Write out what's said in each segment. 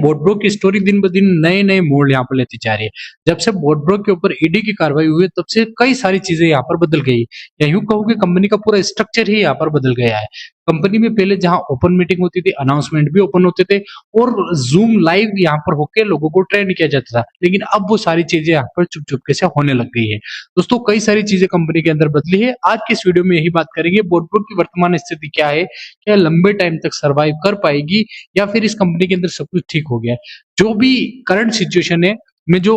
बोटब्रो की स्टोरी दिन ब दिन नए-नए मोड़ यहाँ पर लेती जा रही है। जब से बोटब्रो के ऊपर ईडी की कार्रवाई हुई है, तब से कई सारी चीज़ें यहाँ पर बदल गई। या यूँ कहूँ कि कंपनी का पूरा स्ट्रक्चर ही यहाँ पर बदल गया है। कंपनी में पहले जहाँ ओपन मीटिंग होती थी, अनाउंसमेंट भी ओपन होते थे और ज़ूम लाइव यहाँ पर होके लोगों को ट्रेंड किया जाता था। लेकिन अब वो सारी चीज़ें यहाँ पर चुप-चुपके से होने लग गई है। दोस्तों कई सारी चीज़ें कंपनी के अंदर बदली है। आज की इस वीडियो में यही बात करेंगे बोटब्रो की वर्तमान स्थिति क्या है? क्या लंबे टाइम तक सर्वाइव कर पाएगी या फिर इस कंपनी के अंदर सब कुछ ठीक हो गया है? जो भी करंट सिचुएशन है में जो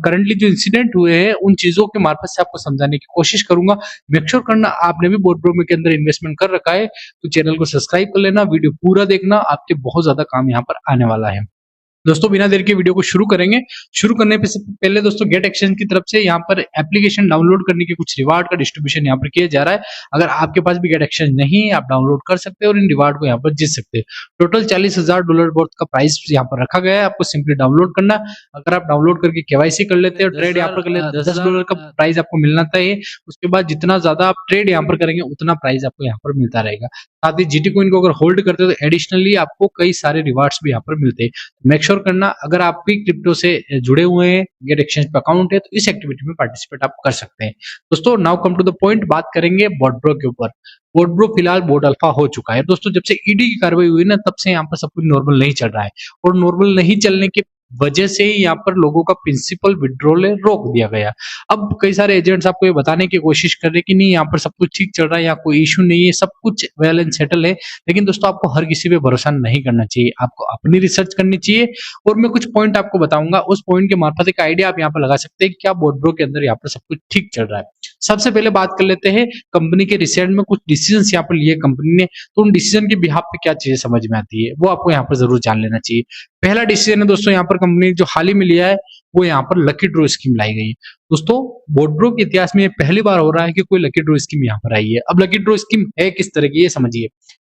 करंटली जो इंसिडेंट हुए हैं उन चीज़ों के मार्फत से आपको समझाने की कोशिश करूँगा। मेक श्योर करना आपने भी बोटब्रो में के अंदर इन्वेस्टमेंट कर रखा है, तो चैनल को सब्सक्राइब कर लेना, वीडियो पूरा देखना, आपके बहुत ज़्यादा काम यहाँ पर आने वाला है। दोस्तों बिना देर के वीडियो को शुरू करेंगे। शुरू करने पे से पहले दोस्तों गेट एक्सचेंज की तरफ से यहाँ पर एप्लीकेशन डाउनलोड करने के कुछ रिवार्ड का डिस्ट्रीब्यूशन यहाँ पर किया जा रहा है। अगर आपके पास भी गेट एक्सचेंज नहीं है, आप डाउनलोड कर सकते हैं और इन रिवार्ड को यहाँ पर जीत सकते हैं। टोटल $40,000 वर्थ का प्राइस यहाँ पर रखा गया है, आपको सिंपली डाउनलोड करना। अगर आप डाउनलोड करके केवाईसी कर लेते हैं और ट्रेड यहाँ पर कर लेते हैं, $10 का प्राइस आपको मिलना चाहिए। उसके बाद जितना ज्यादा आप ट्रेड यहाँ पर करेंगे उतना प्राइस आपको यहाँ पर मिलता रहेगा। साथ ही जीटी कॉइन को अगर होल्ड करते हो तो एडिशनली आपको कई सारे रिवार्ड्स भी यहाँ पर मिलते हैं। मेक श्योर करना अगर आप भी क्रिप्टो से जुड़े हुए हैं, गेट एक्सचेंज पे अकाउंट है, तो इस एक्टिविटी में पार्टिसिपेट आप कर सकते हैं। दोस्तों now come to the point, बात करेंगे बोटब्रो के ऊपर। बोटब्रो फिलहाल बोट अल्फा हो चुका है। दोस्तों जब से ईडी की कार्रवाई हुई ना, तब से यहाँ पर सब कुछ नॉर्मल नहीं चल रहा है और नॉर्मल नहीं चलने के वजह से ही यहाँ पर लोगों का प्रिंसिपल विड्रॉल रोक दिया गया। अब कई सारे एजेंट्स आपको ये बताने की कोशिश कर रहे हैं कि नहीं यहाँ पर सब कुछ ठीक चल रहा है, यहाँ कोई इशू नहीं है, सब कुछ वेल एंड सेटल है। लेकिन दोस्तों आपको हर किसी पे भरोसा नहीं करना चाहिए, आपको अपनी रिसर्च करनी चाहिए और मैं कुछ पॉइंट आपको बताऊंगा। उस पॉइंट के मार्फत एक आइडिया आप यहाँ पर लगा सकते हैं कि क्या बोटब्रो के अंदर यहाँ पर सब कुछ ठीक चल रहा है। सबसे पहले बात कर लेते हैं कंपनी के रिसेंट में कुछ डिसीजन यहाँ पर लिए कंपनी ने, तो उन डिसीजन के बिहाफ पे क्या चीजें समझ में आती है वो आपको यहाँ पर जरूर जान लेना चाहिए। पहला डिसीजन है दोस्तों यहाँ पर कंपनी जो हाल ही में लिया है, वो यहाँ पर लकी ड्रॉ स्कीम लाई गई है। दोस्तों बोटब्रो के इतिहास में पहली बार हो रहा है कि कोई लकी ड्रॉ स्कीम यहाँ पर आई है। अब लकी ड्रॉ स्कीम है किस तरह की ये समझिए।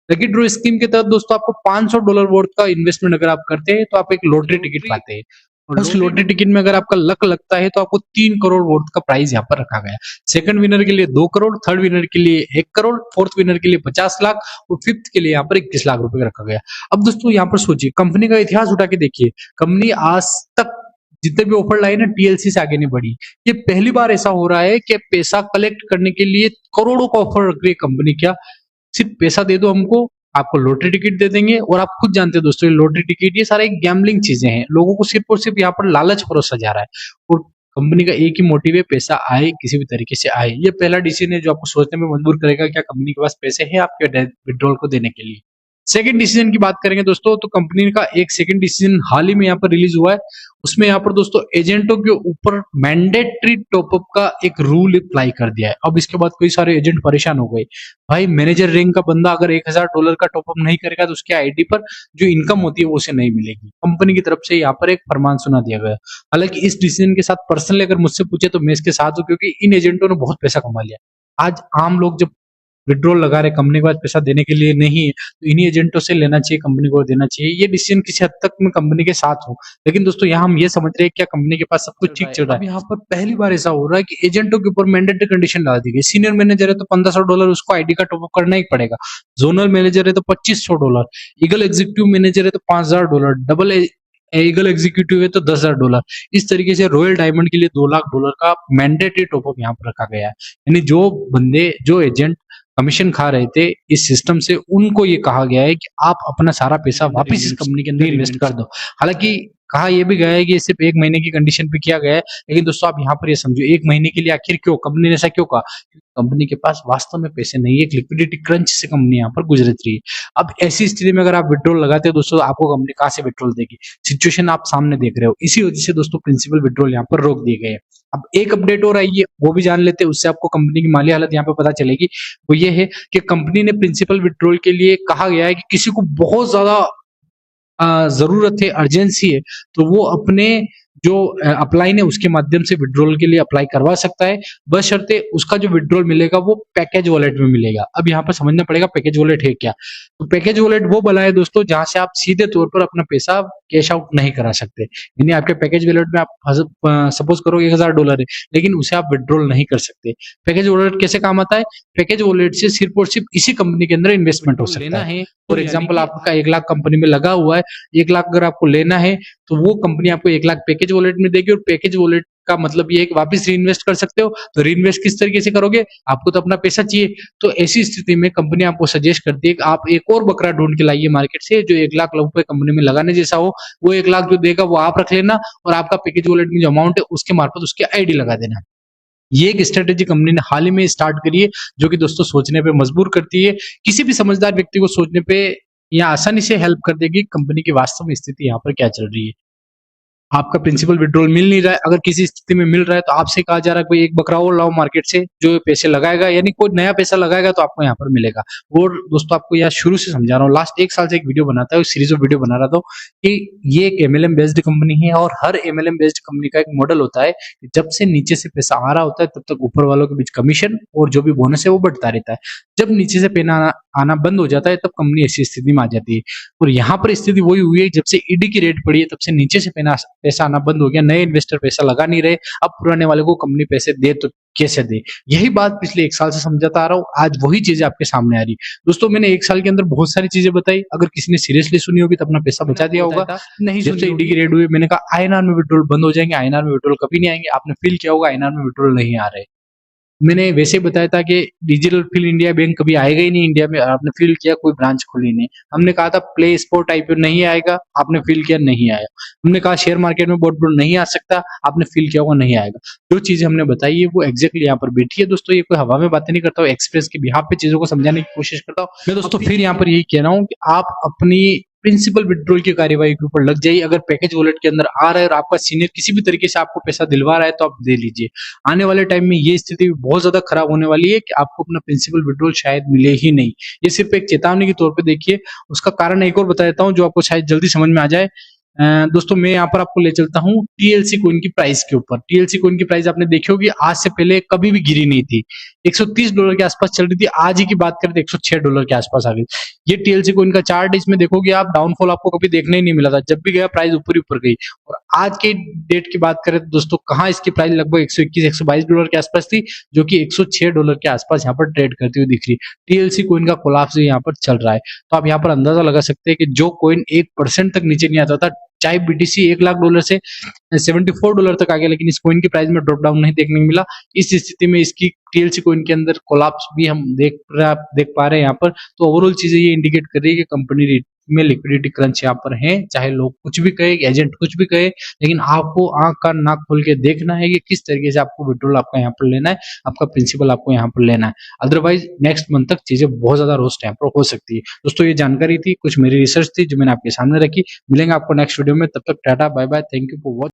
लकी ड्रॉ स्कीम के तहत दोस्तों आपको $500 वर्थ का इन्वेस्टमेंट अगर आप करते हैं तो आप एक लॉटरी टिकट पाते हैं और उस लॉटरी टिकट में अगर आपका लक लगता है तो आपको 3 करोड़ वर्थ का प्राइस यहाँ पर रखा गया। सेकंड विनर के लिए 2 करोड़, थर्ड विनर के लिए 1 करोड़, फोर्थ विनर के लिए 50 लाख और फिफ्थ के लिए यहाँ पर 21 लाख रुपए रखा गया। अब दोस्तों यहाँ पर सोचिए, कंपनी का इतिहास उठा के देखिए, कंपनी आज तक जितने भी ऑफर लाई ना टीएलसी से आगे नहीं बढ़ी। ये पहली बार ऐसा हो रहा है कि पैसा कलेक्ट करने के लिए करोड़ों का ऑफर रख रही है कंपनी। क्या सिर्फ पैसा दे दो हमको, आपको लॉटरी टिकट दे देंगे। और आप खुद जानते हैं दोस्तों, ये लॉटरी टिकट ये सारे गैम्बलिंग चीजें हैं, लोगों को सिर्फ और सिर्फ यहाँ पर लालच परोसा जा रहा है और कंपनी का एक ही मोटिव है, पैसा आए किसी भी तरीके से आए। ये पहला डिसीजन है जो आपको सोचने में मजबूर करेगा क्या कंपनी के पास पैसे हैं आपके विड्रॉल को देने के लिए। सेकंड डिसीजन की बात करेंगे दोस्तों, तो कंपनी का एक सेकंड डिसीजन हाल ही में यहाँ पर रिलीज हुआ है। उसमें यहाँ पर दोस्तों एजेंटों के ऊपर मैंडेटरी टॉपअप का एक रूल अप्लाई कर दिया है। अब इसके बाद कई सारे एजेंट परेशान हो गए। भाई मैनेजर रैंक का बंदा अगर $1,000 का टॉपअप नहीं करेगा तो उसके आईडी पर जो इनकम होती है वो उसे नहीं मिलेगी। कंपनी की तरफ से यहाँ पर एक फरमान सुना दिया गया। हालांकि इस डिसीजन के साथ पर्सनली अगर मुझसे पूछे तो मैं इसके साथ हूँ, क्योंकि इन एजेंटों ने बहुत पैसा कमा लिया। आज आम लोग जब विड्रॉल लगा रहे कंपनी के पास पैसा देने के लिए नहीं है, तो इन्हीं एजेंटों से लेना चाहिए, कंपनी को देना चाहिए। ये डिसीजन किसी हद तक मैं कंपनी के साथ हूँ, लेकिन दोस्तों यहाँ हम ये समझ रहे हैं क्या कंपनी के पास सब कुछ ठीक चल रहा है। यहाँ पर पहली बार ऐसा हो रहा है कि एजेंटों के ऊपर मैंडेटरी कंडीशन डाल दी गई। सीनियर मैनेजर है तो $1,500 उसको आईडी का टॉपअप करना ही पड़ेगा। जोनल मैनेजर है तो $2,500, ईगल एग्जीक्यूटिव मैनेजर है तो $5,000, डबल ईगल एग्जीक्यूटिव है तो $10,000। इस तरीके से रॉयल डायमंड के लिए $2 लाख का मैंडेटरी टॉपअप यहाँ पर रखा गया है। यानी जो एजेंट कमीशन खा रहे थे इस सिस्टम से, उनको ये कहा गया है कि आप अपना सारा पैसा वापस इस कंपनी के अंदर इन्वेस्ट कर दो। हालांकि कहा यह भी गया है कि सिर्फ 1 महीने की कंडीशन पे किया गया है, लेकिन दोस्तों आप यहाँ पर ये समझो 1 महीने के लिए आखिर क्यों कंपनी ने ऐसा क्यों कहा? कंपनी के पास वास्तव में पैसे नहीं है, एक लिक्विडिटी क्रंच से कंपनी यहाँ पर गुजर रही है। अब ऐसी स्थिति में अगर आप विड्रॉल लगाते हो दोस्तों, आपको कंपनी कहाँ से विड्रॉल देगी? सिचुएशन आप सामने देख रहे हो। इसी वजह से दोस्तों प्रिंसिपल विड्रॉल यहाँ पर रोक दिए गए हैं। अब एक अपडेट और आई है, वो भी जान लेते हैं, उससे आपको कंपनी की माली हालत यहाँ पे पता चलेगी। वो ये है कि कंपनी ने प्रिंसिपल विड्रॉल के लिए कहा गया है कि किसी को बहुत ज्यादा जरूरत है, अर्जेंसी है, तो वो अपने जो अपलाइन है उसके माध्यम से विड्रॉल के लिए अप्लाई करवा सकता है, बशर्ते उसका जो विड्रॉल मिलेगा वो पैकेज वॉलेट में मिलेगा। अब यहाँ पर समझना पड़ेगा पैकेज वॉलेट है क्या। तो पैकेज वॉलेट वो बना है दोस्तों जहां से आप सीधे तौर पर अपना पैसा कैश आउट नहीं करा सकते। यानी आपके पैकेज वॉलेट में आप सपोज करो $1000 है, लेकिन उसे आप विड्रॉल नहीं कर सकते। पैकेज वॉलेट कैसे काम आता है? पैकेज वॉलेट से सिर्फ और सिर्फ इसी कंपनी के अंदर इन्वेस्टमेंट हो सकता है। फॉर एग्जाम्पल आपका 1 लाख कंपनी में लगा हुआ है, 1 लाख अगर आपको लेना है तो वो कंपनी आपको 1 लाख पैकेज वॉलेट में देगी, और पैकेज वॉलेट का मतलब ये है कि वापस री इन्वेस्ट कर सकते हो। तो री इन्वेस्ट किस तरीके से करोगे? आपको तो अपना पैसा चाहिए, तो ऐसी स्थिति में कंपनी आपको सजेस्ट करती है कि आप एक और बकरा ढूंढ के लाइए मार्केट से जो 1 लाख रुपए कंपनी में लगाने जैसा हो। वो 1 लाख जो देगा वो आप रख लेना, और आपका पैकेज वॉलेट में जो अमाउंट है उसके मार्फत उसकी आईडी लगा देना। ये एक स्ट्रेटेजी कंपनी ने हाल ही में स्टार्ट करी है, जो कि दोस्तों सोचने पे मजबूर करती है, किसी भी समझदार व्यक्ति को सोचने पे या आसानी से हेल्प कर देगी कंपनी की वास्तव में स्थिति यहाँ पर क्या चल रही है। आपका प्रिंसिपल विड्रॉल मिल नहीं रहा है, अगर किसी स्थिति में मिल रहा है तो आपसे कहा जा रहा है कोई एक बकरा और लाओ मार्केट से जो पैसे लगाएगा, यानी कोई नया पैसा लगाएगा तो आपको यहाँ पर मिलेगा। और दोस्तों आपको यहाँ शुरू से समझा रहा हूँ, लास्ट 1 साल से एक वीडियो बनाता है, सीरीज ऑफ वीडियो बना रहा था कि ये एक एमएलएम बेस्ड कंपनी है, और हर एमएलएम बेस्ड कंपनी का एक मॉडल होता है कि जब से नीचे से पैसा आ रहा होता है तब तक ऊपर वालों के बीच कमीशन और जो भी बोनस है वो बढ़ता रहता है। जब नीचे से पैसा आना बंद हो जाता है तब कंपनी ऐसी स्थिति में आ जाती है, और यहाँ पर स्थिति वही हुई है, जब से ईडी की रेट बढ़ी है तब से नीचे से पैसा आना बंद हो गया, नए इन्वेस्टर पैसा लगा नहीं रहे। अब पुराने वाले को कंपनी पैसे दे तो कैसे दे, यही बात पिछले 1 साल से समझाता आ रहा हूँ, आज वही चीजें आपके सामने आ रही। दोस्तों मैंने 1 साल के अंदर बहुत सारी चीजें बताई, अगर किसी ने सीरियसली सुनी होगी तो अपना पैसा बचा दिया होगा। नहीं, जब से ईडी की रेट हुई मैंने कहा आईएनआर में विड्रॉल बंद हो जाएंगे, आईएनआर में विड्रॉल कभी नहीं आएंगे। आपने फील किया होगा आईएनआर में विड्रॉल नहीं आ रहे। मैंने वैसे बताया था कि डिजिटल फील इंडिया बैंक कभी आएगा ही नहीं इंडिया में, आपने फील किया कोई ब्रांच खुली नहीं। हमने कहा था प्ले स्पोर्ट आईपीओ नहीं आएगा, आपने फील किया नहीं आया। हमने कहा शेयर मार्केट में बोर्ड नहीं आ सकता, आपने फील किया होगा नहीं आएगा। जो चीजें हमने बताई है वो एग्जैक्टली यहाँ पर बैठी है दोस्तों, ये कोई हवा में बातें नहीं करता हूँ, एक्सपीरियंस के बिहाफ पे चीजों को समझाने की कोशिश करता हूँ मैं दोस्तों। फिर यहाँ पर यही कह रहा हूँ कि आप अपनी प्रिंसिपल विड्रॉल की कार्यवाही के ऊपर लग जाइए। अगर पैकेज वॉलेट के अंदर आ रहा है और आपका सीनियर किसी भी तरीके से आपको पैसा दिलवा रहा है तो आप दे लीजिए। आने वाले टाइम में ये स्थिति बहुत ज्यादा खराब होने वाली है कि आपको अपना प्रिंसिपल विड्रॉल शायद मिले ही नहीं। ये सिर्फ एक चेतावनी के तौर पे देखिए। उसका कारण एक और बता देता हूँ जो आपको शायद जल्दी समझ में आ जाए। दोस्तों मैं यहाँ पर आपको ले चलता हूँ टीएलसी कोइन की प्राइस के ऊपर। टीएलसी कोइन की प्राइस आपने देखी होगी आज से पहले कभी भी गिरी नहीं थी, $130 के आसपास चल रही थी। आज ही की बात करें तो $106 के आसपास आ गई। ये टीएलसी कोइन का चार्ट, इसमें देखोगे आप डाउनफॉल आपको कभी देखने ही नहीं मिला था, जब भी गया प्राइस ऊपर ही ऊपर गई। और आज के डेट की बात करें तो दोस्तों कहाँ इसकी प्राइस लगभग $121-122 के आसपास थी, जो कि $106 के आसपास यहाँ पर ट्रेड करती हुई दिख रही। टीएलसी कोइन का कोलैप्स यहाँ पर चल रहा है, तो आप यहाँ पर अंदाजा लगा सकते हैं कि जो कोइन 1% तक नीचे नहीं आता था, चाहे बीटीसी $1 लाख से $74 तक आ गया, लेकिन इस कोइन की प्राइस में ड्रॉप डाउन नहीं देखने को मिला। इस स्थिति में इसकी टीएलसी कोइन के अंदर कोलैप्स भी हम देख पा रहे हैं यहाँ पर। तो ओवरऑल चीजें ये इंडिकेट कर रही है कि कंपनी में लिक्विडिटी क्रंच यहाँ पर है, चाहे लोग कुछ भी कहे, एजेंट कुछ भी कहे, लेकिन आपको आंख का नाक खोल के देखना है कि किस तरीके से आपको विड्रॉल आपका यहाँ पर लेना है, आपका प्रिंसिपल आपको यहाँ पर लेना है। अदरवाइज नेक्स्ट मंथ तक चीजें बहुत ज्यादा रोस्ट यहाँ पर हो सकती है। दोस्तों ये जानकारी थी, कुछ मेरी रिसर्च थी जो मैंने आपके सामने रखी। मिलेंगे आपको नेक्स्ट वीडियो में, तब तक tata bye bye, thank you for watching.